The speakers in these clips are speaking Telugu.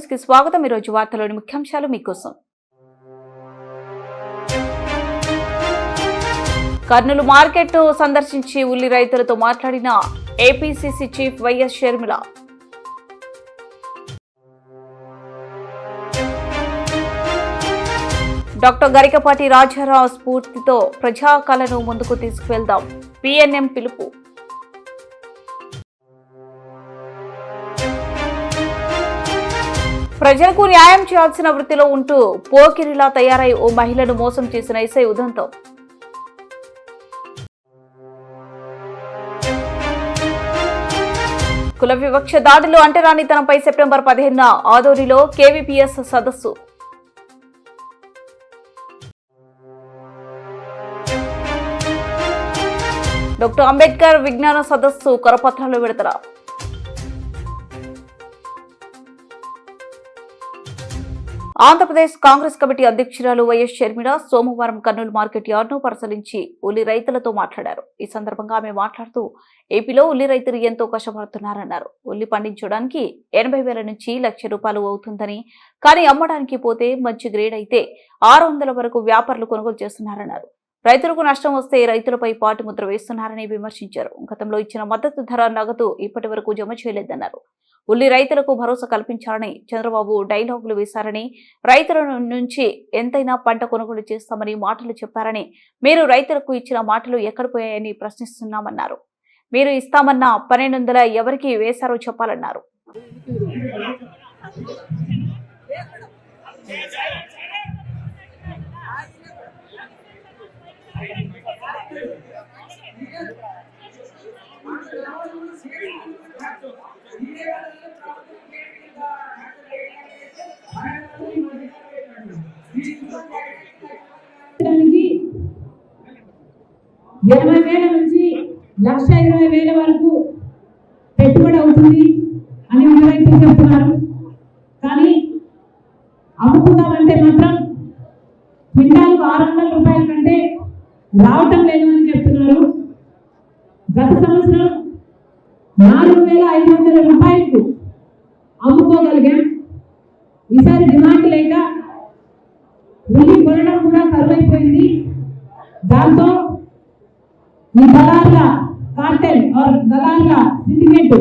న్యూస్ కి స్వాగతం। ఈ రోజు వార్తలోని ముఖ్యాంశాలు మీకోసం। కర్నూలు మార్కెట్ సందర్శించి ఉల్లి రైతులతో మాట్లాడిన APCC chief YS Sharmila. Doctor Garikapati Rajarao స్ఫూర్తితో ప్రజాకళను ముందుకు తీసుకువెళ్దాం, పీఎన్ఎం పిలుపు। ప్రజలకు న్యాయం చేయాల్సిన వృత్తిలో ఉంటూ పోకిరిలా తయారై ఓ మహిళను మోసం చేసిన ఎస్ఐ ఉదంతం। కుల వివక్ష దాడులు అంటరానితనంపై సెప్టెంబర్ 15న ఆదోనిలో కేవీపీఎస్ సదస్సు। డాక్టర్ అంబేద్కర్ విజ్ఞాన సదస్సు కరపత్రాలు విడుదల। ఆంధ్రప్రదేశ్ కాంగ్రెస్ కమిటీ అధ్యక్షురాలు వైఎస్ షర్మిల సోమవారం కర్నూలు మార్కెట్ యార్డ్ను పరిశీలించి ఉల్లి రైతులతో మాట్లాడారు। ఈ సందర్భంగా ఆమె మాట్లాడుతూ ఏపీలో ఉల్లి రైతులు ఎంతో కష్టపడుతున్నారన్నారు। ఉల్లి పండించడానికి 80,000 నుంచి ₹1,00,000 అవుతుందని, కానీ అమ్మడానికి పోతే మంచి గ్రేడ్ అయితే 600 వరకు వ్యాపారులు కొనుగోలు చేస్తున్నారన్నారు। రైతులకు నష్టం వస్తే రైతులపై పాటి ముద్ర వేస్తున్నారని విమర్శించారు। గతంలో ఇచ్చిన మద్దతు ధర నగదు ఇప్పటి వరకు జమ చేయలేదన్నారు। ఉల్లి రైతులకు భరోసా కల్పించాలని చంద్రబాబు డైలాగులు వేశారని, రైతుల నుంచి ఎంతైనా పంట కొనుగోలు చేస్తామని మాటలు చెప్పారని, మీరు రైతులకు ఇచ్చిన మాటలు ఎక్కడ పోయాయని ప్రశ్నిస్తున్నామన్నారు। మీరు ఇస్తామన్న 1200 ఎవరికి వేశారో చెప్పాలన్నారు। ₹80,000 నుంచి ₹1,20,000 వరకు పెట్టుబడి అవుతుంది అని రైతులు చెప్తున్నారు। కానీ అమ్ముకుందామంటే మాత్రం క్వింటాల్కు ₹600 కంటే రావటం లేదు అని చెప్తున్నారు। గత సంవత్సరం ₹4,500 అమ్ముకోగలిగాం। ఈసారి డిమాండ్ లేక ఉల్లి కొనడం కూడా కరువైపోయింది। దాంతో ఈ దళారుల కార్టెల్ దళారుల సిండికేట్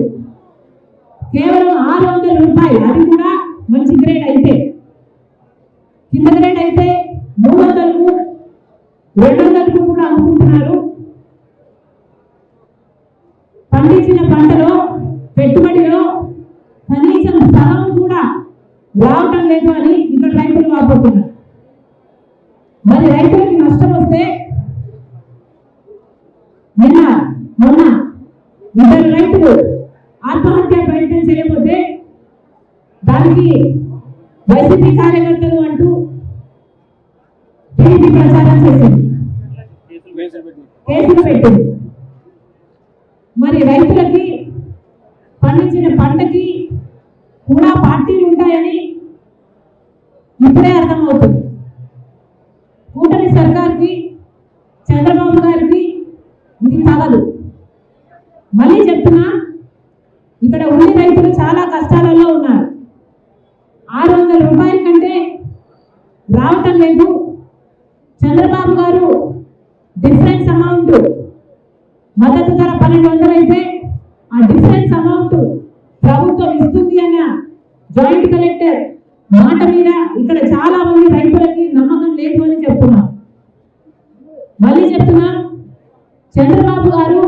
కేవలం ₹600, అది కూడా మంచి గ్రేడ్ అయితే, కింద గ్రేడ్ అయితే 300కు 200కు కూడా అమ్ముకుంటున్నారు। పండించిన పంటలో పెట్టుబడిలో కనీసం సగం కూడా రావటం లేదు అని ఇక్కడ రైతులు వాపోతున్నారు। మరి రైతులకి నష్టం వస్తే మొన్న 2 రైతులు ఆత్మహత్య ప్రయత్నం చేయకపోతే దానికి వైసీపీ కార్యకర్తలు అంటూ టీడీపీ ప్రచారం చేసింది, కేసులు పెట్టింది। మరి రైతులకి పండించిన పంటకి కూడా పార్టీలు ఉంటాయని ఇప్పుడే అర్థమవుతుంది। కూటమి సర్కార్కి, చంద్రబాబు గారికి ఇది తగదు। మళ్ళీ చెప్తున్నా, ఇక్కడ ఉల్లి రైతులు చాలా కష్టాలలో ఉన్నారు। ₹600 కంటే రావటం లేదు। చంద్రబాబు గారు డిఫరెన్స్ అమౌంట్, మద్దతు ధర 1200 అయితే ఆ డిఫరెన్స్ అమౌంట్ ప్రభుత్వం ఇస్తుంది అన్న జాయింట్ కలెక్టర్ మాట మీద ఇక్కడ చాలా మంది రైతులకి నమ్మకం లేదు అని చెప్తున్నారు। మళ్ళీ చెప్తున్నా, చంద్రబాబు గారు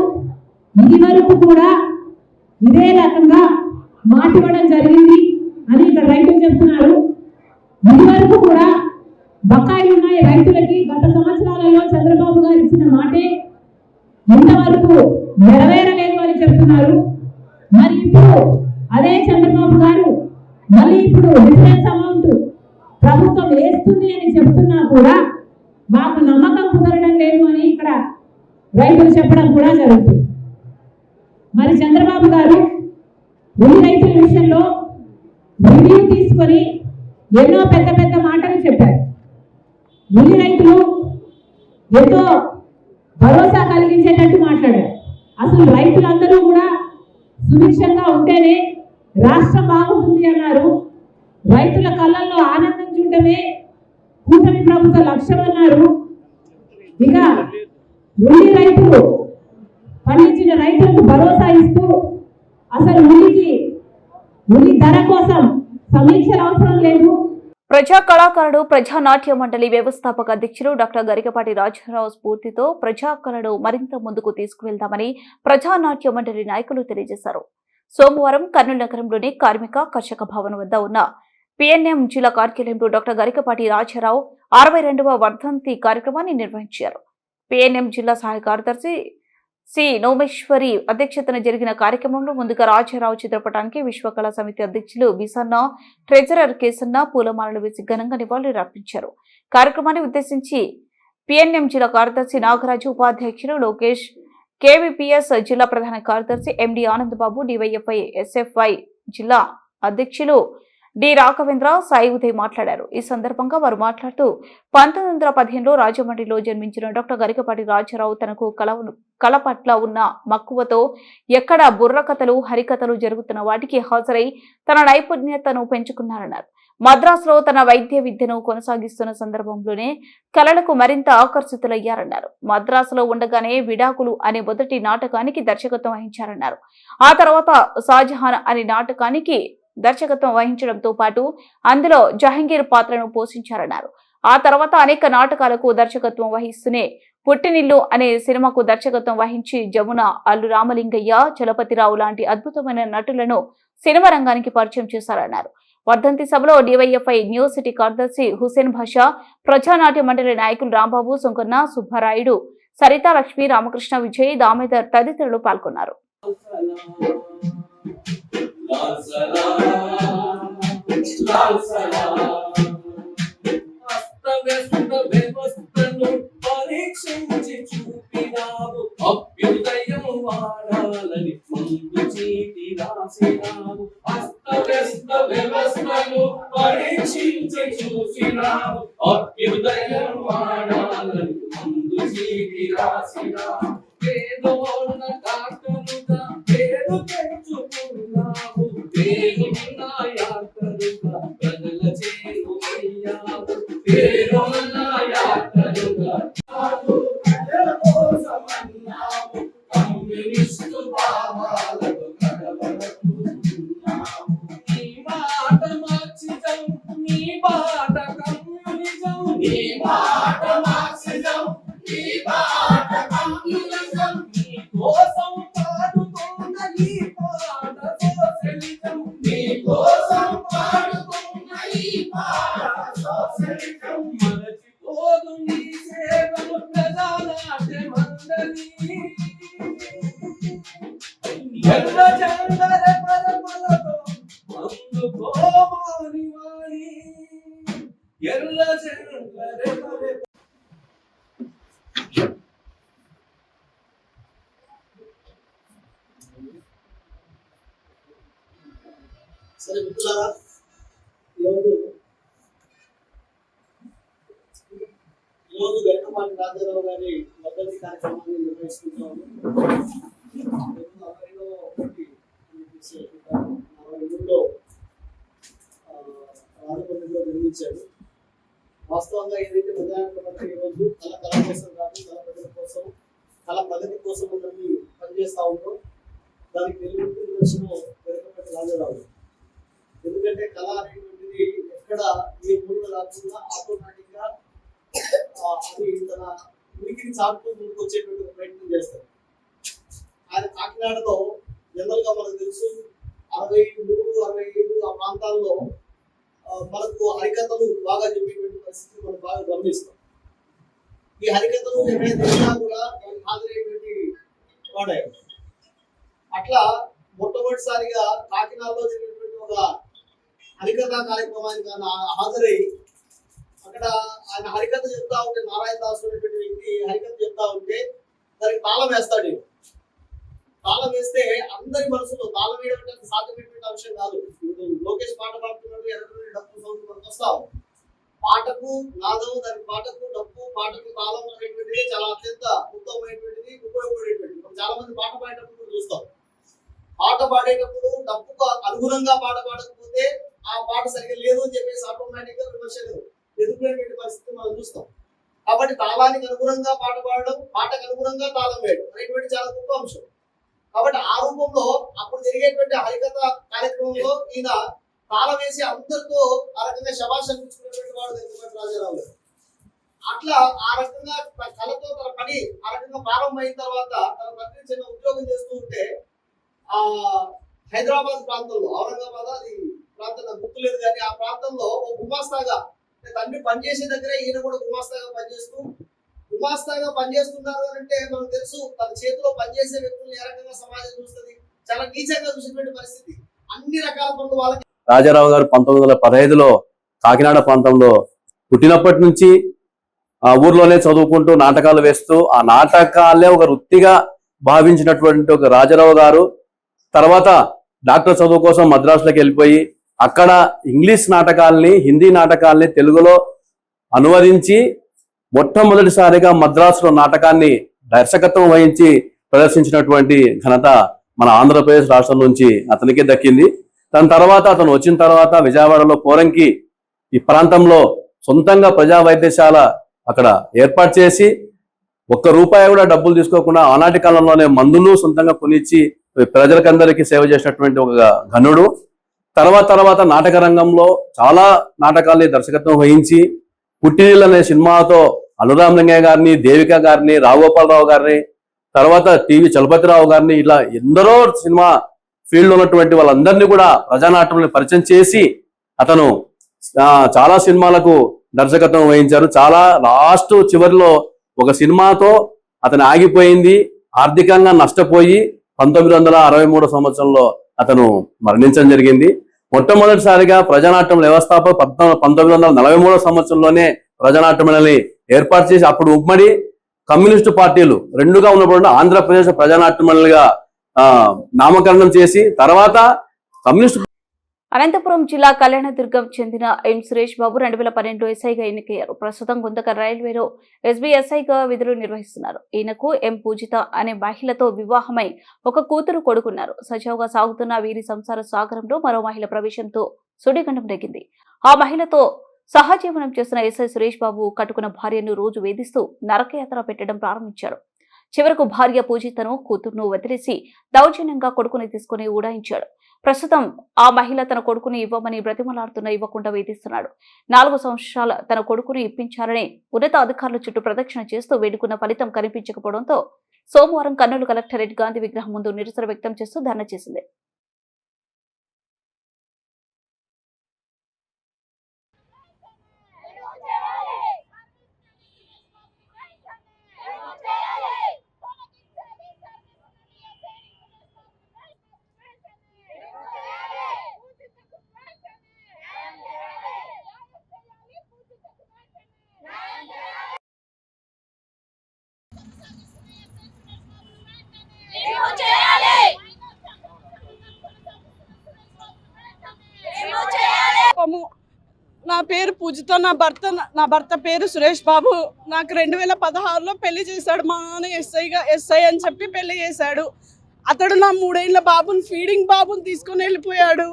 ఇది వరకు కూడా ఇదే రకంగా మాట ఇవ్వడం జరిగింది అని ఇక్కడ రైతులు చెప్తున్నారు। ఇది వరకు కూడా బకాయిలు ఉన్నాయి రైతులకి। గత సంవత్సరాలలో చంద్రబాబు గారు ఇచ్చిన మాటే ఇంతవరకు నెరవేరలేదు అని చెప్తున్నారు। మరి ఇప్పుడు అదే చంద్రబాబు గారు మళ్ళీ ఇప్పుడు డిఫరెన్స్ అమౌంట్ ప్రభుత్వం వేస్తుంది అని చెప్తున్నా కూడా మాకు నమ్మకం కుదరడం లేదు అని ఇక్కడ రైతులు చెప్పడం కూడా జరుగుతుంది। మరి చంద్రబాబు గారు ఉల్లి రైతుల విషయంలో రివ్యూ తీసుకొని ఎన్నో పెద్ద పెద్ద మాటలు చెప్పారు। ఉల్లి రైతులు ఎంతో భరోసా కలిగించేటట్టు మాట్లాడారు। అసలు రైతులందరూ కూడా సుభిక్షంగా ఉంటేనే రాష్ట్రం బాగుంటుంది అన్నారు। రైతుల కళ్ళల్లో ఆనందం చూడటమే కూటమి ప్రభుత్వ లక్ష్యం అన్నారు. ఇక ఉల్లి రైతులు పండించిన రైతులకు భరోసా ఇస్తూ అసలు ఉల్లి ధర కోసం సమీక్షలు అవసరం లేదు. ప్రజా కళాకారుడు ప్రజానాట్య మండలి వ్యవస్థాపక అధ్యక్షులు డాక్టర్ గరికపాటి రాజారావు స్ఫూర్తితో ప్రజా కళను మరింత ముందుకు తీసుకువెళ్తామని ప్రజానాట్య మండలి నాయకులు తెలియజేశారు. సోమవారం కర్నూలు నగరంలోని కార్మిక కర్షక భవన్ వద్ద ఉన్న పిఎన్ఎం జిల్లా కార్యాలయంలో డాక్టర్ గరికపాటి రాజారావు 62వ వర్ధంతి కార్యక్రమాన్ని నిర్వహించారు. పిఎన్ఎం జిల్లా సహాయ కార్యదర్శి సి నోమేశ్వరి అధ్యక్షతన జరిగిన కార్యక్రమంలో ముందుగా రాజారావు చిత్రపటానికి విశ్వకళా సమితి అధ్యక్షులు బిసన్న, ట్రెజరర్ కేసన్న పూలమాలలు వేసి ఘనంగా నివాళులు అర్పించారు. కార్యక్రమాన్ని ఉద్దేశించి పిఎన్ఎం జిల్లా కార్యదర్శి నాగరాజు, ఉపాధ్యక్షులు లోకేష్, కేవీపీఎస్ జిల్లా ప్రధాన కార్యదర్శి ఎండి ఆనందబాబు, డివైఎఫ్ఐ ఎస్ఎఫ్ఐ జిల్లా అధ్యక్షులు డి రాఘవేంద్ర, సాయి ఉదయ్ మాట్లాడారు. ఈ సందర్భంగా వారు మాట్లాడుతూ 1915లో రాజమండ్రిలో జన్మించిన డాక్టర్ గరికపాటి రాజారావు తనకు కళ పట్ల ఉన్న మక్కువతో ఎక్కడ బుర్రకథలు, హరికథలు జరుగుతున్న వాటికి హాజరై తన నైపుణ్యతను పెంచుకున్నారన్నారు. మద్రాసులో తన వైద్య విద్యను కొనసాగిస్తున్న సందర్భంలోనే కళలకు మరింత ఆకర్షితులయ్యారన్నారు. మద్రాసులో ఉండగానే విడాకులు అనే మొదటి నాటకానికి దర్శకత్వం వహించారన్నారు. ఆ తర్వాత షాజహాన్ అనే నాటకానికి దర్శకత్వం వహించడంతో పాటు అందులో జహంగీర్ పాత్రను పోషించారన్నారు. ఆ తర్వాత అనేక నాటకాలకు దర్శకత్వం వహిస్తూనే పుట్టినిల్లు అనే సినిమాకు దర్శకత్వం వహించి జమున, అల్లు రామలింగయ్య, చలపతిరావు లాంటి అద్భుతమైన నటులను సినిమా రంగానికి పరిచయం చేశారన్నారు. వర్ధంతి సభలో డివైఎఫ్ఐ న్యూ సిటీ కార్యదర్శి హుసేన్ భాషా, ప్రజానాట్య మండలి నాయకులు రాంబాబు, సుంకన్న, సుబ్బారాయుడు, సరిత లక్ష్మి, రామకృష్ణ, విజయ్, దామోదర్ తదితరులు పాల్గొన్నారు. పరీక్షించి చూపినావు, అభ్యుదయం వాడాలని ముందు చీటి రాసినావు. అస్తవ్యస్త వ్యవస్థను పరీక్షించి చూసినావు, అభ్యుదయం వాడాలని ముందు చీటి రాసినావు. పేదోళ్ళ డాక్టరుగా పేరు పెంచుకున్నావు, పేరున్న యాత్రలుగా ప్రజల చేరువయ్యావు. పేరున్న యాత్రలుగా ప్రజల కోసమన్నావు, కమ్యూనిస్టు భావాలకు కడబడుతున్నావు. నీ మాట మార్చిజం, నీ బాట కమ్యూనిజం, నీ మాట మార్చిజం, నీ బాట కమ్యూనిజం. నీ కోసం పాడుతున్న ఈ పాట సోషలిజం, నీ కోసం పాడుతున్న ఈ పాట సోషలిజం. మరచిపోదు నీ సేవలు ప్రజానాట్య మండలి. ఎర్ర చందర పరమలతో అందుకో మానివాణి, ఎర్ర చందర సరే మిత్రులారా, ఈరోజు గరికపాటి రాజారావు గారి వర్ధంతి కార్యక్రమాన్ని నిర్వహిస్తున్నాము. 1943లో రాజమండ్రిలో నిర్మించాడు. వాస్తవంగా ఏదైతే ప్రధానమంత్రి ఈరోజు కళ కోసం కాదు, కళ ప్రజల కోసం, కళ ప్రగతి కోసం అందరినీ పనిచేస్తూ ఉంటాం. దానికి నిదర్శనం గరికపాటి రాజారావు. ఎందుకంటే కళ అనేటువంటిది ఎక్కడ ఏ మూడు రాకుండా ఆటోమేటిక్ గా అది తన ఉనికిని చాటుతూ ముందుకు వచ్చేటువంటి ప్రయత్నం చేస్తారు. ఆయన కాకినాడలో జనరల్ గా మనకు తెలుసు 63, 65 ఆ ప్రాంతాల్లో మనకు హరికథలు బాగా చెప్పేటువంటి పరిస్థితి మనం బాగా గమనిస్తాం. ఈ హరికథలు ఎక్కడైనా కూడా హాజరయ్యేటువంటి వాడారు. అట్లా మొట్టమొదటిసారిగా కాకినాడలో జరిగినటువంటి ఒక హరికథా కార్యక్రమానికి ఆయన హాజరై అక్కడ ఆయన హరికథ చెప్తా ఉంటే, నారాయణ దాసు అనేటువంటి వ్యక్తి హరికథ చెప్తా ఉంటే దానికి తాళం వేస్తాడు. తాళం వేస్తే అందరి మనసులో తాళం వేయడం అంటే సాధ్యమైనటువంటి అంశం కాదు. లోకేష్ పాట పాడుతున్నట్టు ఎర్రటి డప్పు సౌండ్ మనకు వస్తావు. పాటకు నాదం, దాని పాటకు డప్పు, పాటకు తాళం అనేటువంటిది చాలా అత్యంత ఉత్తమమైనటువంటిది, ఉపయోగపడేటువంటిది. మనం చాలా మంది పాట పాడేటప్పుడు చూస్తాం. పాట పాడేటప్పుడు డప్పుకు అనుగుణంగా పాట పాడకపోతే ఆ పాట సరిగ్గా లేదు అని చెప్పేసి ఆటోమేటిక్ గా విమర్శలు ఎదుర్కొనేటువంటి పరిస్థితి మనం చూస్తాం. కాబట్టి తాళానికి అనుగుణంగా పాట పాడడం, పాటకు అనుగుణంగా తాళం వేయడం అనేటువంటి చాలా గొప్ప అంశం. కాబట్టి ఆ రూపంలో అప్పుడు జరిగేటువంటి హరికథ కార్యక్రమంలో ఈయన తాళం వేసి అందరితో ఆ రకంగా శభాష్ అనిపించుకునేటువంటి వాడు వెంకటపతి రాజారావు గారు. అట్లా ఆ రకంగా తన కళతో తన పని ఆ రకంగా ప్రారంభమైన తర్వాత తన తండ్రి చిన్న ఉద్యోగం చేస్తూ ఉంటే ఆ హైదరాబాద్ ప్రాంతంలో, ఔరంగాబాద్ అది ప్రాంతం నాకు గుర్తులేదు కానీ ఆ ప్రాంతంలో ఒక గుమాస్తాగా తండ్రి పనిచేసే దగ్గరే ఈయన కూడా గుమాస్తాగా పనిచేస్తున్నారు అని అంటే మనకు తెలుసు తన చేతిలో పనిచేసే వ్యక్తులు ఏ రకంగా సమాజం చూస్తుంది, చాలా నీచంగా చూసినటువంటి పరిస్థితి. అన్ని రకాల పనులు వాళ్ళకి. రాజారావు గారు 1915లో కాకినాడ ప్రాంతంలో పుట్టినప్పటి నుంచి ఆ ఊర్లోనే చదువుకుంటూ నాటకాలు వేస్తూ ఆ నాటకాలే ఒక వృత్తిగా భావించినటువంటి ఒక రాజారావు గారు తర్వాత డాక్టర్ చదువు కోసం మద్రాసులోకి వెళ్ళిపోయి అక్కడ ఇంగ్లీష్ నాటకాల్ని, హిందీ నాటకాల్ని తెలుగులో అనువదించి మొట్టమొదటిసారిగా మద్రాసులో నాటకాన్ని దర్శకత్వం వహించి ప్రదర్శించినటువంటి ఘనత మన ఆంధ్రప్రదేశ్ రాష్ట్రం నుంచి అతనికే దక్కింది. దాని తర్వాత అతను వచ్చిన తర్వాత విజయవాడలో పోరంకి ఈ ప్రాంతంలో సొంతంగా ప్రజా వైద్యశాల అక్కడ ఏర్పాటు చేసి ₹1 కూడా డబ్బులు తీసుకోకుండా ఆనాటి కాలంలోనే మందులు సొంతంగా కొనిచ్చి ప్రజలకందరికీ సేవ చేసినటువంటి ఒక ఘనుడు. తర్వాత నాటక రంగంలో చాలా నాటకాల్ని దర్శకత్వం వహించి పుట్టినీళ్ళు అనే సినిమాతో అనురామ్ లింగయ్య గారిని, దేవిక గారిని, రావుగోపాలరావు గారిని, తర్వాత టీవీ చలపతిరావు గారిని, ఇలా ఎందరో సినిమా ఫీల్డ్ ఉన్నటువంటి వాళ్ళందరినీ కూడా ప్రజానాట్యంలో పరిచయం చేసి అతను చాలా సినిమాలకు దర్శకత్వం వహించారు. చాలా లాస్ట్ చివరిలో ఒక సినిమాతో అతను ఆగిపోయింది, ఆర్థికంగా నష్టపోయి 1963 సంవత్సరంలో అతను మరణించడం జరిగింది. మొట్టమొదటిసారిగా ప్రజానాట్యం వ్యవస్థాపక 1943 సంవత్సరంలోనే ప్రజానాట్యమని ఏర్పాటు చేసి అప్పుడు ఉమ్మడి కమ్యూనిస్టు పార్టీలు రెండుగా ఉన్నప్పుడు ఆంధ్రప్రదేశ్ ప్రజానాట్యమనిగా నామకరణం చేసి తర్వాత కమ్యూనిస్టు. అనంతపురం జిల్లా కళ్యాణదుర్గం చెందిన ఎం సురేష్ బాబు 2012 ఎస్ఐగా ఎన్నికయ్యారు. ప్రస్తుతం గుంతకల్ రైల్వేలో ఎస్బీ ఎస్ఐగా విధులు నిర్వహిస్తున్నారు. ఈయనకు ఎం పూజిత అనే మహిళతో వివాహమై ఒక కూతురు కొడుకున్నారు. సజావుగా సాగుతున్న వీరి సంసార సాగరంలో మరో మహిళ ప్రవేశంతో సుడిగండం రేగింది. ఆ మహిళతో సహజీవనం చేస్తున్న ఎస్ఐ సురేష్ బాబు కట్టుకున్న భార్యను రోజు వేధిస్తూ నరకయాత్ర పెట్టడం ప్రారంభించాడు. చివరకు భార్య పూజితను, కూతురును వదిలేసి దౌర్జన్యంగా కొడుకుని తీసుకుని ఊడాయించాడు. ప్రస్తుతం ఆ మహిళ తన కొడుకుని ఇవ్వమని బ్రతిమలాడుతున్న ఇవ్వకుండా వేధిస్తున్నాడు. 4 సంవత్సరాల తన కొడుకుని ఇప్పించాలని ఉన్నత అధికారుల చుట్టూ ప్రదక్షిణ చేస్తూ వేడుకున్న ఫలితం కనిపించకపోవడంతో సోమవారం కర్నూలు కలెక్టరేట్ గాంధీ విగ్రహం ముందు నిరసన వ్యక్తం చేస్తూ ధర్నా చేసింది. నా పేరు పూజిత, నా భర్త పేరు సురేష్ బాబు. నాకు 2016లో పెళ్లి చేశాడు. మా నాన్న ఎస్ఐ అని చెప్పి పెళ్లి చేశాడు. అతడు నా 3 ఏళ్ల బాబుని, ఫీడింగ్ బాబుని తీసుకొని వెళ్ళిపోయాడు.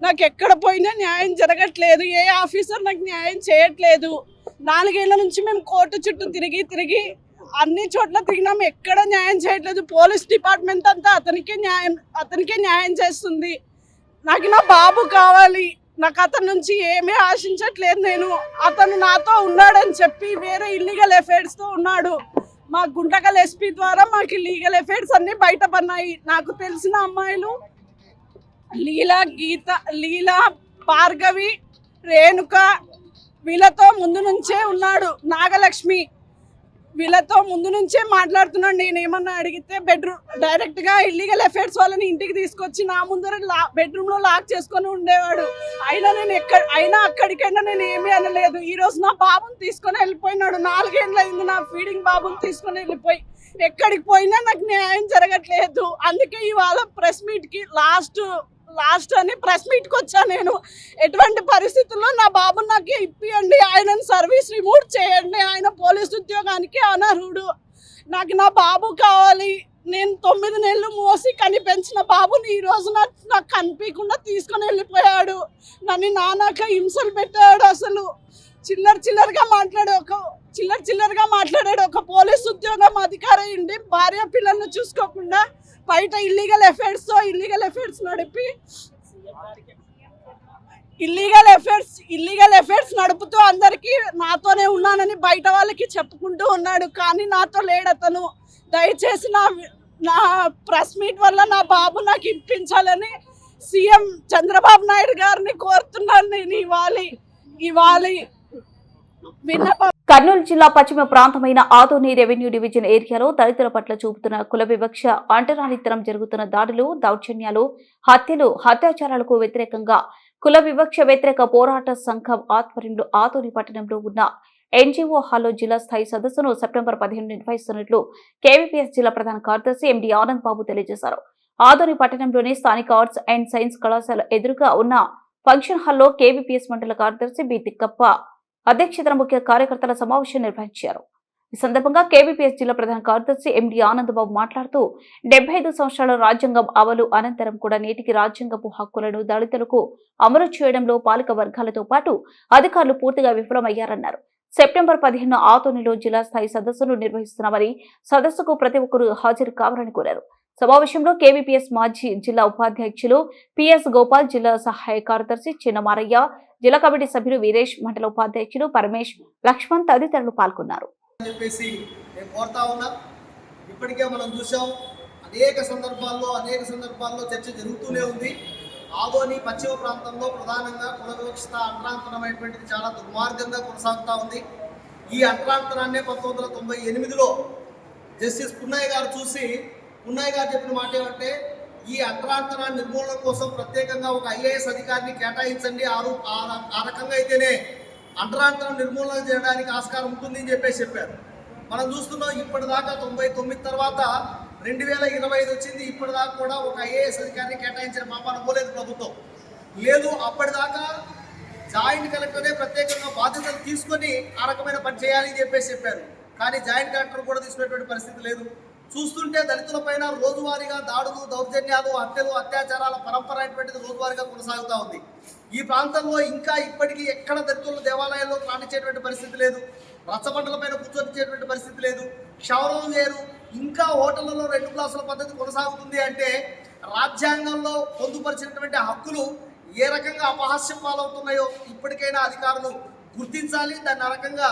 నాకు ఎక్కడ పోయినా న్యాయం జరగట్లేదు. ఏ ఆఫీసర్ నాకు న్యాయం చేయట్లేదు. 4 ఏళ్ల నుంచి మేము కోర్టు చుట్టూ తిరిగి అన్ని చోట్ల తిరిగినాము, ఎక్కడ న్యాయం చేయట్లేదు. పోలీస్ డిపార్ట్మెంట్ అంతా అతనికే న్యాయం చేస్తుంది. నాకు నా బాబు కావాలి. నాకు అతని నుంచి ఏమీ ఆశించట్లేదు. నేను అతను నాతో ఉన్నాడని చెప్పి వేరే ఇల్లీగల్ ఎఫైర్స్తో ఉన్నాడు. మా గుంటకల్ ఎస్పీ ద్వారా మాకు ఇల్లీగల్ ఎఫైర్స్ అన్నీ బయటపడినాయి. నాకు తెలిసిన అమ్మాయిలు లీలా, భార్గవి, రేణుక, వీళ్ళతో ముందు నుంచే ఉన్నాడు. నాగలక్ష్మి, వీళ్ళతో ముందు నుంచే మాట్లాడుతున్నాడు. నేను ఏమన్నా అడిగితే డైరెక్ట్గా ఇల్లీగల్ అఫైర్స్ వాళ్ళని ఇంటికి తీసుకొచ్చి నా ముందర బెడ్రూమ్లో లాక్ చేసుకొని ఉండేవాడు. అయినా అక్కడికైనా నేను ఏమీ అనలేదు. ఈరోజు నా బాబుని తీసుకొని వెళ్ళిపోయినాడు. 4 ఏళ్ళు అయింది నా ఫీడింగ్ బాబుని తీసుకొని వెళ్ళిపోయి. ఎక్కడికి పోయినా నాకు న్యాయం జరగట్లేదు. అందుకే ఇవాళ ప్రెస్ మీట్కి లాస్ట్ అని ప్రెస్ మీట్కి వచ్చా. నేను ఎటువంటి పరిస్థితుల్లో నా బాబు నాకు ఇప్పియండి, ఆయనను సర్వీస్ రిమూవ్ చేయండి. ఆయన పోలీసు ఉద్యోగానికి అనర్హుడు. నాకు నా బాబు కావాలి. నేను 9 నెలలు మోసి కని పెంచిన బాబుని ఈ రోజు నాకు కనిపించకుండా తీసుకొని వెళ్ళిపోయాడు. నన్ను నానాక హింసలు పెట్టాడు. అసలు చిల్లరగా మాట్లాడాడు. ఒక పోలీస్ ఉద్యోగం అధికారి ఉండి భార్య పిల్లల్ని చూసుకోకుండా బయట ఇల్లీగల్ ఎఫైర్స్ నడిపి ఇల్లీగల్ ఎఫైర్స్ నడుపుతూ అందరికీ నాతోనే ఉన్నానని బయట వాళ్ళకి చెప్పుకుంటూ ఉన్నాడు. కానీ నాతో లేడతను. దయచేసి నా ప్రెస్ మీట్ వల్ల నా బాబు నాకు ఇప్పించాలని సీఎం చంద్రబాబు నాయుడు గారిని కోరుతున్నాను. నేను ఇవ్వాలి విన్నపం. కర్నూలు జిల్లా పశ్చిమ ప్రాంతమైన ఆదోని రెవెన్యూ డివిజన్ ఏరియాలో దళితుల పట్ల చూపుతున్న కుల వివక్ష, అంటరానితనం, జరుగుతున్న దాడులు, దౌర్జన్యాలు, హత్యలు, అత్యాచారాలకు వ్యతిరేకంగా కుల వివక్ష వ్యతిరేక పోరాట సంఘం ఆధ్వర్యంలో ఆదోని పట్టణంలో ఉన్న ఎన్జీఓ హాల్లో జిల్లా స్థాయి సదస్సును సెప్టెంబర్ 15 నిర్వహిస్తున్నట్లు కేవీపీఎస్ జిల్లా ప్రధాన కార్యదర్శి ఎండి ఆనంద్ బాబు తెలియజేశారు. ఆదోని పట్టణంలోని స్థానిక ఆర్ట్స్ అండ్ సైన్స్ కళాశాల ఎదురుగా ఉన్న ఫంక్షన్ హాల్లో కేవీపీఎస్ మండల కార్యదర్శి బి తిక్కప్ప అధ్యక్షతన ముఖ్య కార్యకర్తల సమావేశం నిర్వహించారు. ఈ సందర్భంగా కేవీపీఎస్ జిల్లా ప్రధాన కార్యదర్శి ఎండి ఆనందబాబు మాట్లాడుతూ 75 సంవత్సరాల రాజ్యాంగం అమలు అనంతరం కూడా నేటికి రాజ్యాంగపు హక్కులను దళితులకు అమలు చేయడంలో పాలక వర్గాలతో పాటు అధికారులు పూర్తిగా విఫలమయ్యారన్నారు. సెప్టెంబర్ 15 ఆదోనిలో జిల్లా స్థాయి సదస్సును నిర్వహిస్తున్నామని, సదస్సుకు ప్రతి ఒక్కరూ హాజరు కావాలని కోరారు. సమావేశంలో కేవీపీఎస్ మాజీ జిల్లా ఉపాధ్యక్షులు పిఎస్ గోపాల్, జిల్లా సహాయ కార్యదర్శి చిన్నమారయ్య, జిల్లా కమిటీ సభ్యులు వీరేష్, మండల ఉపాధ్యక్షులు పరమేష్, లక్ష్మణ్ తదితరులు పాల్గొన్నారు. ఇప్పటికే మనం చూసాం, అనేక సందర్భాల్లో చర్చ జరుగుతూనే ఉంది. ఆదోని పశ్చిమ ప్రాంతంలో ప్రధానంగా కుల వివక్షత, అంటరాంతరమైనటువంటిది చాలా దుర్మార్గంగా కొనసాగుతూ ఉంది. ఈ అంటరాంతరాన్నే 1998లో జస్టిస్ పున్నయ్య గారు చూసి, పున్నయ్య గారు చెప్పిన మాట ఏమంటే, ఈ అంటరాంతరాన్ని నిర్మూలన కోసం ప్రత్యేకంగా ఒక ఐఏఎస్ అధికారిని కేటాయించండి, ఆ రకంగా అయితేనే అంటరాంతరం నిర్మూలన చేయడానికి ఆస్కారం ఉంటుంది అని చెప్పారు. మనం చూస్తున్నాం, ఇప్పటిదాకా 99 తర్వాత 2025 వచ్చింది. ఇప్పటిదాకా కూడా ఒక ఐఏఎస్ అధికారిని కేటాయించిన పాపాన పోలేదు ప్రభుత్వం. లేదు, అప్పటిదాకా జాయింట్ కలెక్టరే ప్రత్యేకంగా బాధ్యతలు తీసుకొని ఆ రకమైన పని చేయాలి అని చెప్పారు. కానీ జాయింట్ కలెక్టర్ కూడా తీసుకునేటువంటి పరిస్థితి లేదు. చూస్తుంటే దళితుల పైన రోజువారీగా దాడులు, దౌర్జన్యాలు, హత్యలు, అత్యాచారాల పరంపర అనేటువంటిది రోజువారీగా కొనసాగుతూ ఉంది. ఈ ప్రాంతంలో ఇంకా ఇప్పటికీ ఎక్కడ దళితుల దేవాలయాల్లో ప్రాణించేటువంటి పరిస్థితి లేదు, రచ్చబండల పైన కూర్చొనిచ్చేటువంటి పరిస్థితి లేదు, క్షవరం చేయరు. ఇంకా హోటళ్లలో 2 క్లాసుల పద్ధతి కొనసాగుతుంది. అంటే రాజ్యాంగంలో పొందుపరిచినటువంటి హక్కులు ఏ రకంగా అపహాస్యం పాలవుతున్నాయో ఇప్పటికైనా అధికారులు గుర్తించాలి. దాన్ని ఆ రకంగా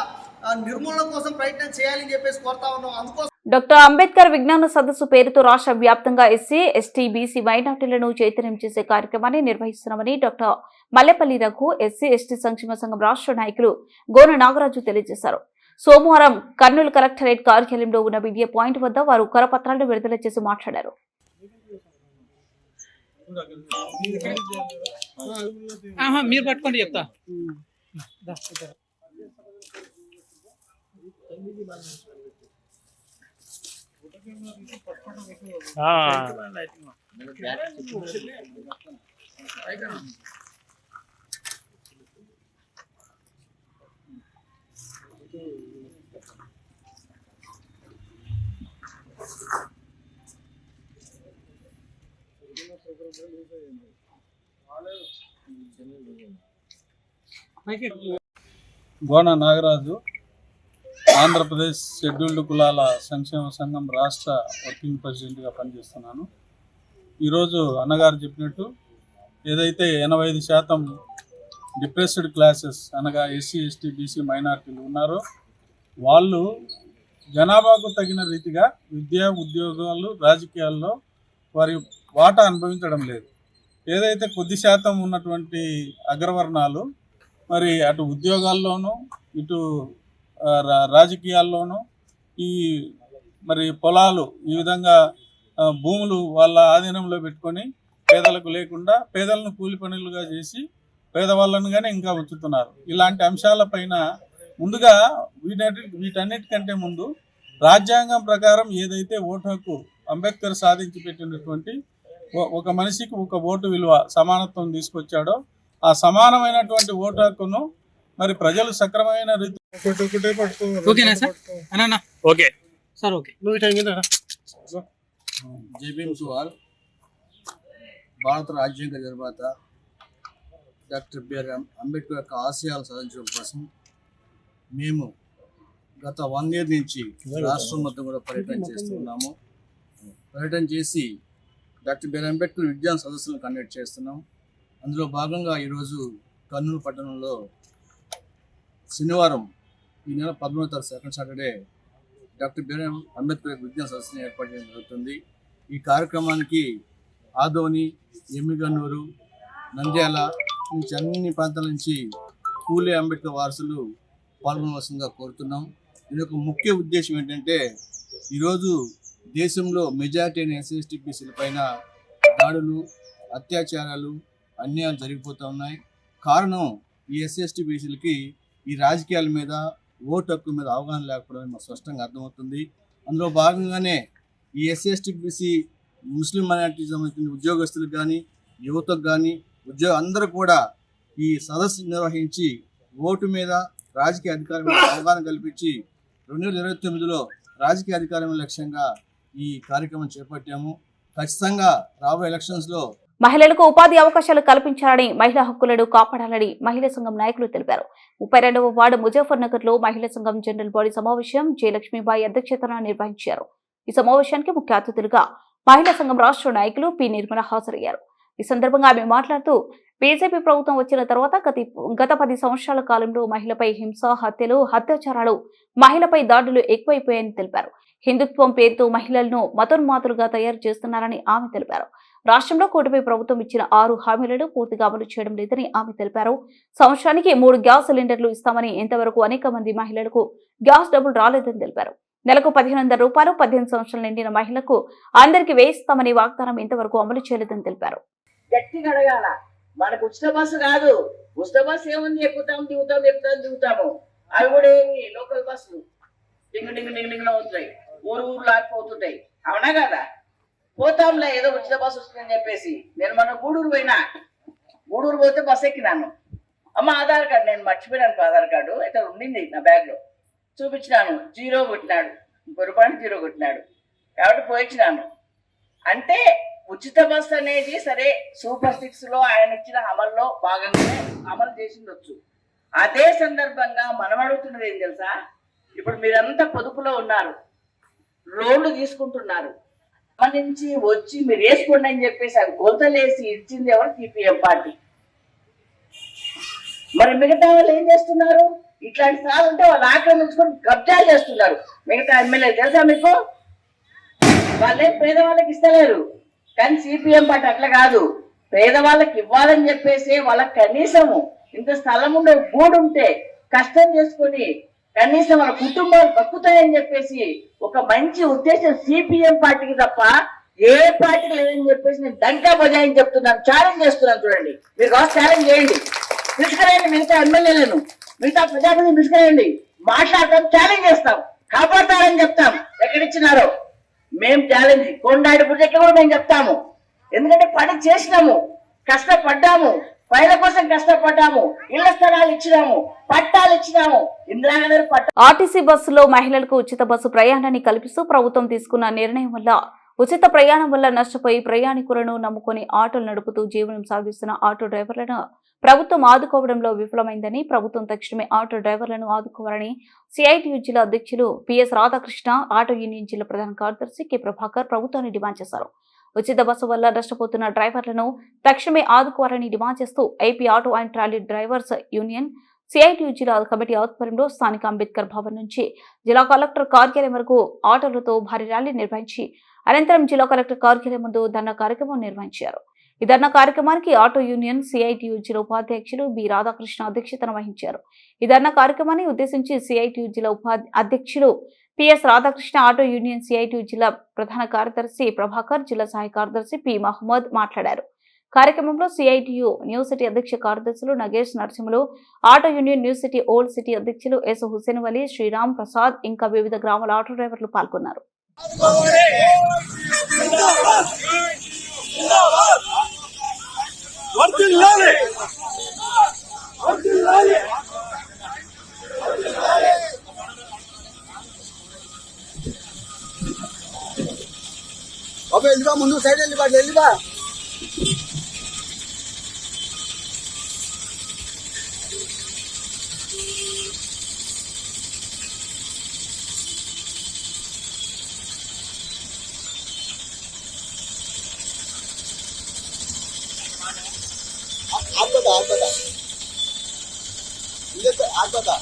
నిర్మూలన కోసం ప్రయత్నం చేయాలని చెప్పేసి కోరుతా ఉన్నాం. అందుకోసం డాక్టర్ అంబేద్కర్ విజ్ఞాన సదస్సు పేరుతో రాష్ట్ర వ్యాప్తంగా ఎస్సీ, ఎస్టీ, బీసీ, మైనార్టీలను చైతన్యం చేసే కార్యక్రమాన్ని నిర్వహిస్తున్నామని doctor Mallepally Raghu, SC, ST సంక్షేమ సంఘం రాష్ట్ర నాయకులు గోన నాగరాజు తెలియజేశారు. సోమవారం కర్నూలు కలెక్టరేట్ కార్యాలయంలో ఉన్న మీడియా పాయింట్ వద్ద వారు కరపత్రాలను విడుదల చేసి మాట్లాడారు. మీరు పట్టుకోండి, చెప్తా. గోన నాగరాజు, ఆంధ్రప్రదేశ్ షెడ్యూల్డ్ కులాల సంక్షేమ సంఘం రాష్ట్ర వర్కింగ్ ప్రెసిడెంట్గా పనిచేస్తున్నాను. ఈరోజు అన్నగారు చెప్పినట్టు ఏదైతే 85% డిప్రెస్డ్ క్లాసెస్ అనగా ఎస్సీ, ఎస్టీ, బీసీ, మైనార్టీలు ఉన్నారో వాళ్ళు జనాభాకు తగిన రీతిగా విద్యా, ఉద్యోగాలు, రాజకీయాల్లో వారి వాటా అనుభవించడం లేదు. ఏదైతే కొద్ది శాతం ఉన్నటువంటి అగ్రవర్ణాలు మరి అటు ఉద్యోగాల్లోనూ ఇటు రాజకీయాల్లోనూ ఈ మరి పొలాలు ఈ విధంగా భూములు వాళ్ళ ఆధీనంలో పెట్టుకొని పేదలకు లేకుండా పేదలను కూలి పనులుగా చేసి పేదవాళ్ళను కానీ ఇంకా ఉంచుతున్నారు. ఇలాంటి అంశాలపైన ముందుగా వీటన్నిటికంటే ముందు రాజ్యాంగం ప్రకారం ఏదైతే ఓటు హక్కు అంబేద్కర్ సాధించి పెట్టినటువంటి ఒక మనిషికి ఒక ఓటు విలువ సమానత్వం తీసుకొచ్చాడో ఆ సమానమైనటువంటి ఓటు హక్కును మరి ప్రజలు సక్రమమైన రీతి ఓకేనా sir? Okay sir, okay. JBM to all. భారత రాజ్యాంగ నిర్మాత డాక్టర్ బిఆర్ అంబేద్కర్ యొక్క ఆశయాలు సాధించడం కోసం మేము గత 1 year నుంచి రాష్ట్రం మొత్తం కూడా పర్యటన చేస్తున్నాము. పర్యటన చేసి డాక్టర్ బిఆర్ అంబేద్కర్ విజ్ఞాన సదస్సులను కండక్ట్ చేస్తున్నాం. అందులో భాగంగా ఈరోజు కర్నూలు పట్టణంలో శనివారం ఈ నెల 13వ తారీఖు second Saturday doctor B R Ambedkar విజ్ఞాన సదస్సును ఏర్పాటు చేయడం జరుగుతుంది. ఈ కార్యక్రమానికి ఆదోని, ఎమ్మిగన్నూరు, నంద్యాల నుంచి అన్ని ప్రాంతాల నుంచి పూలే అంబేద్కర్ వారసులు పాల్గొనవలసిందిగా కోరుతున్నాం. దీని యొక్క ముఖ్య ఉద్దేశం ఏంటంటే ఈరోజు దేశంలో మెజారిటీ అయిన ఎస్సీ బీసీల పైన దాడులు, అత్యాచారాలు, అన్యాయాలు జరిగిపోతూ ఉన్నాయి. కారణం ఈ ఎస్సీ బీసీలకి ఈ రాజకీయాల మీద, ఓటు హక్కు మీద అవగాహన లేకపోవడం మాకు స్పష్టంగా అర్థమవుతుంది. అందులో భాగంగానే ఈ ఎస్సీ బీసీ ముస్లిం మైనారిటీకి సంబంధించిన ఉద్యోగస్తులకు కానీ, యువతకు కానీ, అందరూ కూడా ఈ సదస్సు నిర్వహించి ఓటు మీద, రాజకీయ అధికారం మీద అవగాహన కల్పించి 2029లో రాజకీయ అధికారం లక్ష్యంగా ఈ కార్యక్రమం చేపట్టాము. ఖచ్చితంగా రాబోయే ఎలక్షన్స్లో మహిళలకు ఉపాధి అవకాశాలు కల్పించాలని, మహిళా హక్కులను కాపాడాలని మహిళా సంఘం నాయకులు తెలిపారు. 32వ వార్డు ముజఫర్ నగర్ లో మహిళా సంఘం జనరల్ బాడీ సమావేశం జయలక్ష్మీబాయి అధ్యక్షతన నిర్వహించారు. ఈ సమావేశానికి ముఖ్య అతిథులుగా మహిళా సంఘం రాష్ట్ర నాయకులు పి నిర్మల హాజరయ్యారు. ఈ సందర్భంగా ఆమె మాట్లాడుతూ బీజేపీ ప్రభుత్వం వచ్చిన తర్వాత గత 10 సంవత్సరాల కాలంలో మహిళపై హింస, హత్యలు, అత్యాచారాలు, మహిళపై దాడులు ఎక్కువైపోయాయని తెలిపారు. హిందుత్వం పేరుతో మహిళలను మతోన్మాతులుగా తయారు చేస్తున్నారని ఆమె తెలిపారు. రాష్ట్రంలో కూటమి ప్రభుత్వం ఇచ్చిన 6 హామీలను పూర్తిగా అమలు చేయడం లేదని ఆమె తెలిపారు. సంవత్సరానికి 3 గ్యాస్ సిలిండర్లు ఇస్తామని ఇంతవరకు అనేక మంది మహిళలకు గ్యాస్ డబ్బులు రాలేదని తెలిపారు. నెలకు 1500 రూపాయలు 18 సంవత్సరాలు నిండిన మహిళలకు అందరికీ వేయిస్తామని వాగ్దానం ఇంతవరకు అమలు చేయలేదని తెలిపారు. గట్టిగా అడగాల, మనకు ఉచిత బస్సు కాదు. ఉచిత బస్సు ఏముంది, ఎక్కుతాం దిగుతాము. అవి కూడా ఏమి లోకల్ బస్సులు డింగు డింగు డింగు డింగులో అవుతాయి, ఊరు లాగిపోతుంటాయి. అవునా కదా? పోతాంలే, ఏదో ఉచిత బస్సు వస్తుందని చెప్పేసి. నేను మన గూడూరు పోతే బస్సు ఎక్కినాను. అమ్మ ఆధార్ కార్డు నేను మర్చిపోయినాను. ఆధార్ కార్డు అయితే ఉండింది నా బ్యాగ్ లో, చూపించినాను. 0 కొట్టినాడు, పొరపాటు 0 కొట్టినాడు. కాబట్టి పోయించినాను. అంటే ఉచిత బస్సు అనేది సరే సూపర్ 6లో ఆయన ఇచ్చిన అమల్లో భాగంగానే అమలు చేసిండొచ్చు. అదే సందర్భంగా మనం అడుగుతున్నది ఏం తెలుసా, ఇప్పుడు మీరంతా పొదుపులో ఉన్నారు, లోన్లు తీసుకుంటున్నారు. నుంచి వచ్చి మీరు వేసుకోండి అని చెప్పేసి అది కొలతలేసి ఇచ్చింది ఎవరు? CPM party. మరి మిగతా వాళ్ళు ఏం చేస్తున్నారు? ఇట్లాంటి సార్లు ఉంటే వాళ్ళు ఆక్రమించుకొని కబ్జాలు చేస్తున్నారు. మిగతా ఎమ్మెల్యేలు తెలుసా మీకు? వాళ్ళేం పేదవాళ్ళకి ఇస్తలేరు. కానీ సిపిఎం పార్టీ అట్లా కాదు, పేదవాళ్ళకి ఇవ్వాలని చెప్పేసి వాళ్ళకి కనీసము ఇంత స్థలం ఉండే గూడు ఉంటే కష్టం చేసుకొని కనీసం వాళ్ళ కుటుంబాలు బతుకుతాయని చెప్పేసి ఒక మంచి ఉద్దేశం సిపిఎం పార్టీకి తప్ప ఏ పార్టీకి లేదని చెప్పేసి నేను డంకా బజాయని చెప్తున్నాను, ఛాలెంజ్ చేస్తున్నాను. చూడండి, మీరు కాదు ఛాలెంజ్ చేయండి, పిలుచుకురండి మిగతా ఎమ్మెల్యేలను, మిగతా ప్రజాప్రతినిధులు పిలుచుకురండి, మాట్లాడతాం, ఛాలెంజ్ చేస్తాం, కాపాడతారని చెప్తాం. ఎక్కడిచ్చినారో మేము ఛాలెంజ్ కొండాడి ప్రాజెక్టులు కూడా మేము చెప్తాము. ఎందుకంటే పని చేసినాము, కష్టపడ్డాము, పైల కోసం కష్టపడ్డాము, ఇళ్ల స్థలాలు ఇచ్చినాము, పట్టాలు ఇచ్చినాము. ఇందిరాగాంధీ ఆర్టీసీ బస్సులో మహిళలకు ఉచిత బస్సు ప్రయాణాన్ని కల్పిస్తూ ప్రభుత్వం తీసుకున్న నిర్ణయం వల్ల ఉచిత ప్రయాణం వల్ల నష్టపోయి ప్రయాణికులను నమ్ముకొని ఆటోలు నడుపుతూ జీవనం సాగిస్తున్న ఆటో డ్రైవర్లను ప్రభుత్వం ఆదుకోవడంలో విఫలమైందని, ప్రభుత్వం తక్షణమే ఆటో డ్రైవర్లను ఆదుకోవాలని సిఐటియు జిల్లా అధ్యక్షులు పిఎస్ రాధాకృష్ణ, ఆటో యూనియన్ జిల్లా ప్రధాన కార్యదర్శి కె ప్రభాకర్ ప్రభుత్వాన్ని డిమాండ్ చేశారు. ఉచిత బస్సు వల్ల నష్టపోతున్న డ్రైవర్లను తక్షణమే ఆదుకోవాలని డిమాండ్ చేస్తూ AP auto and trolley drivers union CITU జిల్లా కమిటీ ఆధ్వర్యంలో స్థానిక అంబేద్కర్ భవన్ నుంచి జిల్లా కలెక్టర్ కార్యాలయం వరకు ఆటోలతో భారీ ర్యాలీ నిర్వహించి అనంతరం జిల్లా కలెక్టర్ కార్యాలయం ముందు ధర్నా కార్యక్రమం నిర్వహించారు. ఈ ధర్నా కార్యక్రమానికి ఆటో యూనియన్ సిఐటియు జిల్లా ఉపాధ్యక్షులు బి రాధాకృష్ణ అధ్యక్షతన వహించారు. ఈ ధర్నా కార్యక్రమాన్ని ఉద్దేశించి సిఐటియు జిల్లా అధ్యక్షులు PS Radhakrishna, auto union CITU జిల్లా ప్రధాన కార్యదర్శి ప్రభాకర్, జిల్లా సహాయ కార్యదర్శి పి మహమ్మద్ మాట్లాడారు. కార్యక్రమంలో సిఐటియు న్యూ సిటీ అధ్యక్ష కార్యదర్శులు Nagesh Narasimhulu, auto union new city old city అధ్యక్షులు ఎస్ హుసేన్ వలి, శ్రీరామ్ ప్రసాద్ ఇంకా వివిధ గ్రామాల ఆటో డ్రైవర్లు పాల్గొన్నారు. వెళ్ళిపా ముందు సైడ్ వెళ్ళిపా ఆగ్బదా ఆగ్బదా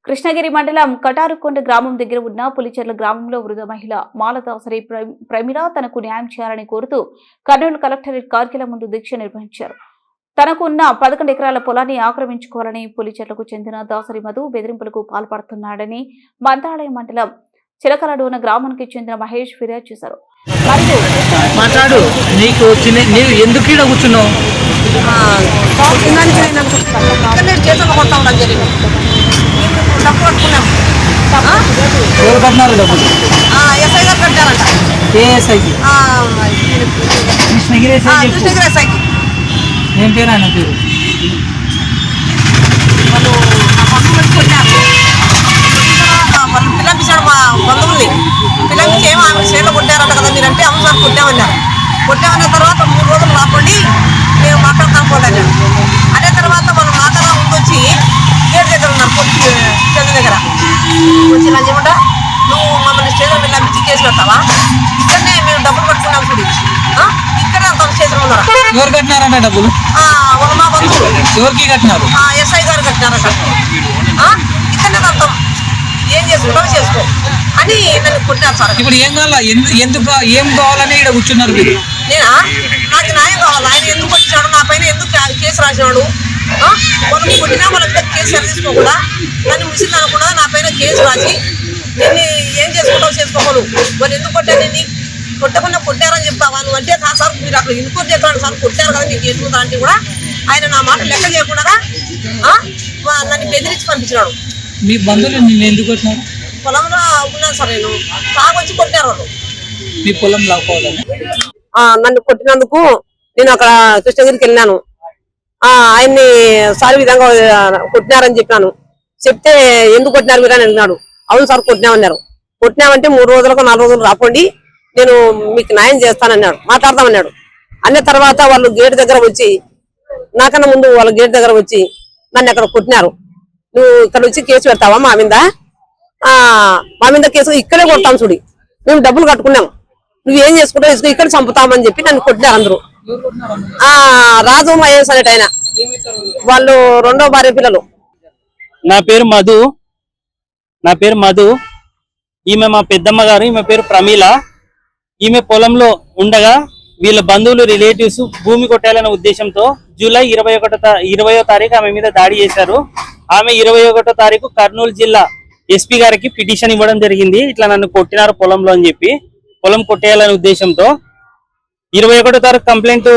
కృష్ణగిరి మండలం కటారుకొండ గ్రామం దగ్గర ఉన్న పులిచెర్ల గ్రామంలో వృద్ధ మహిళ మాలదాసరి ప్రమిళ తనకు న్యాయం చేయాలని కోరుతూ కర్నూలు కలెక్టరేట్ కార్యాలయం ముందు దీక్ష నిర్వహించారు. తనకు ఉన్న 11 ఎకరాల పొలాన్ని ఆక్రమించుకోవాలని పులిచెర్లకు చెందిన దాసరి మధు బెదిరింపులకు పాల్పడుతున్నాడని మంత్రాలయం మండలం చిలకలడోన గ్రామానికి చెందిన మహేష్ ఫిర్యాదు చేశారు. మాట్లాడు నీకు నీవు ఎందుకు ఈడ కూర్చున్నావు? ఎవరు కట్టినారు డబ్బులు? ఎస్ఐ గారు కట్టారంట. ఏ ఎస్ఐకి? కృష్ణగిరి ఎస్ఐకి. ఏం పేరు ఆయన పేరు? వాళ్ళు నా బంధువులు కొట్టారు. వాళ్ళు పిల్లంపించాడు మా బంధువుల్ని. పిల్లంపించి ఏమో ఆమె చేతిలో కొట్టారంట కదా మీరంటే అవును సార్ కొట్టామన్నారు. కొట్టామన్న తర్వాత 3 రోజులు రాకండి మేము మాట్లాడతాం పోలేదు. అదే తర్వాత వాళ్ళు మాటగా ముందొచ్చి గేట్ దగ్గర ఉన్నారు స్టేషన్ దగ్గర వచ్చి నా చెప్పంట నువ్వు మమ్మల్ని స్టేషన్ పిల్లంపించి కేసు పెడతావా? ఇక్కడనే మేము డబ్బులు పట్టుకున్నాం చూడు ఇక్కడే అంత స్టేషన్ ఉన్నారు. ఎవరు కట్టినారంట డబ్బులు? వాళ్ళు మా బంధువులు. ఎవరికి కట్టినారు? ఎస్ఐ గారు కట్టినారంట. ఇక్కడనే అంతం ఏం చేసుకుంటావు చేసుకో అని నన్ను కొట్టారు సార్. ఇప్పుడు ఏం కావాలా? ఎందుకు ఏం కావాలని ఇక్కడ కూర్చున్నారు మీరు? నేనా నాకు న్యాయం కావాలి. ఆయన ఎందుకు వచ్చినాడు నా పైన ఎందుకు కేసు రాసినాడు? వాళ్ళు కొట్టినా వాళ్ళ మీద కేసు తీసుకోకుండా నన్ను మిషన్ అనకుండా నా పైన కేసు రాసి నేను ఏం చేసుకుంటావు చేసుకోవాలి. వాళ్ళు ఎందుకు కొట్టాను నేను కొట్టకుండా కొట్టారని చెప్తావా నువ్వు అంటే కాదు సార్ మీరు అక్కడ ఇన్కూర్ చేస్తాను సార్ కొట్టారు కదా మీకు కేసు అంటే కూడా ఆయన నా మాట లెక్క చేయకుండా నన్ను బెదిరించి పంపించినాడు. మీ బంధువులు నేను ఎందుకు కొట్టినారు? పొలంలో ఉన్నాను సార్ నేను తాగొచ్చి కొట్టారు వాళ్ళు. మీ పొలం లాక్కోవాలని నన్ను కొట్టినందుకు నేను అక్కడ కృష్ణగిరికి వెళ్ళినాను. ఆయన్ని సార్ విధంగా కొట్టినారని చెప్పినాను. చెప్తే ఎందుకు కొట్టినారు మీరు అని అడిగినాడు. అవును సార్ కొట్టినామన్నారు. కొట్టినామంటే 3 రోజులకు 4 రోజులు రాకండి నేను మీకు న్యాయం చేస్తానన్నాడు. మాట్లాడతామన్నాడు. అన్న తర్వాత వాళ్ళు గేట్ దగ్గర వచ్చి నాకన్నా ముందు వాళ్ళ గేట్ దగ్గర వచ్చి నన్ను అక్కడ కొట్టినారు. నువ్వు ఇక్కడ వచ్చి కేసు పెడతావా మా మీద కేసు ఇక్కడే కొడతాం చూడి మేము డబ్బులు కట్టుకున్నాం నువ్వేం చేసుకుంటావు ఇక్కడ చంపుతామని చెప్పి నన్ను కొట్టినారు అందరూ. రాజు మహేష్ అనేట ఆయన వాళ్ళు 2వ భార్య పిల్లలు. నా పేరు మధు. ఈమె మా పెద్దమ్మ గారు. ఈమె పేరు ప్రమీల. ఈమె పొలంలో ఉండగా వీళ్ళ బంధువులు రిలేటివ్స్ భూమి కొట్టాలనే ఉద్దేశంతో జూలై 20వ తారీఖు ఆమె మీద దాడి చేశారు. ఆమె 21వ తారీఖు కర్నూలు జిల్లా ఎస్పీ గారికి పిటిషన్ ఇవ్వడం జరిగింది. ఇట్లా నన్ను కొట్టినారు పొలంలో అని చెప్పి పొలం కొట్టేయాలనే ఉద్దేశంతో 21వ తారీఖు కంప్లైంట్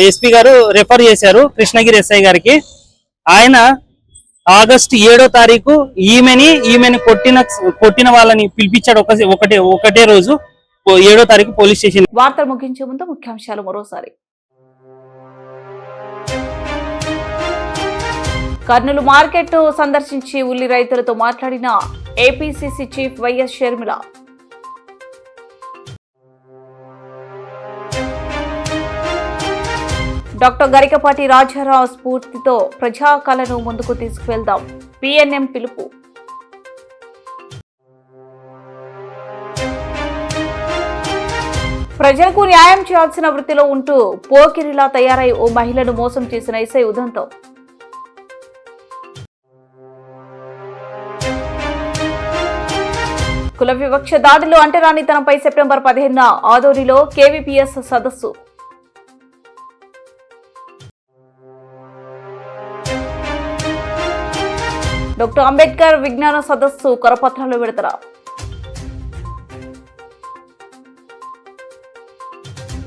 ఎస్పీ గారు రెఫర్ చేశారు కృష్ణగిరి ఎస్ఐ గారికి. ఆయన ఆగస్టు 7వ తారీఖు ఈమెని కొట్టిన వాళ్ళని పిలిపించాడు. ఒకటే రోజు 7వ తారీఖు పోలీస్ స్టేషన్. వార్తలు ముగించే ముందు ముఖ్యాంశాలు మరోసారి. కర్నూలు మార్కెట్ సందర్శించి ఉల్లి రైతులతో మాట్లాడిన APCC chief YS Sharmila. Doctor Garikapati Rajarao స్ఫూర్తితో ప్రజాకళను ముందుకు తీసుకువెళ్దాం పిఎన్ఎం పిలుపు. ప్రజలకు న్యాయం చేయాల్సిన వృత్తిలో ఉంటూ పోకిరిలా తయారై ఓ మహిళను మోసం చేసిన ఎస్ఐ ఉదంతం. కుల వివక్ష దాడులు అంటరానితనంపై సెప్టెంబర్ 15న ఆదోనిలో కేవీపీఎస్ సదస్సు. డాక్టర్ అంబేద్కర్ విజ్ఞాన సదస్సు కరపత్రాలు విడుదల.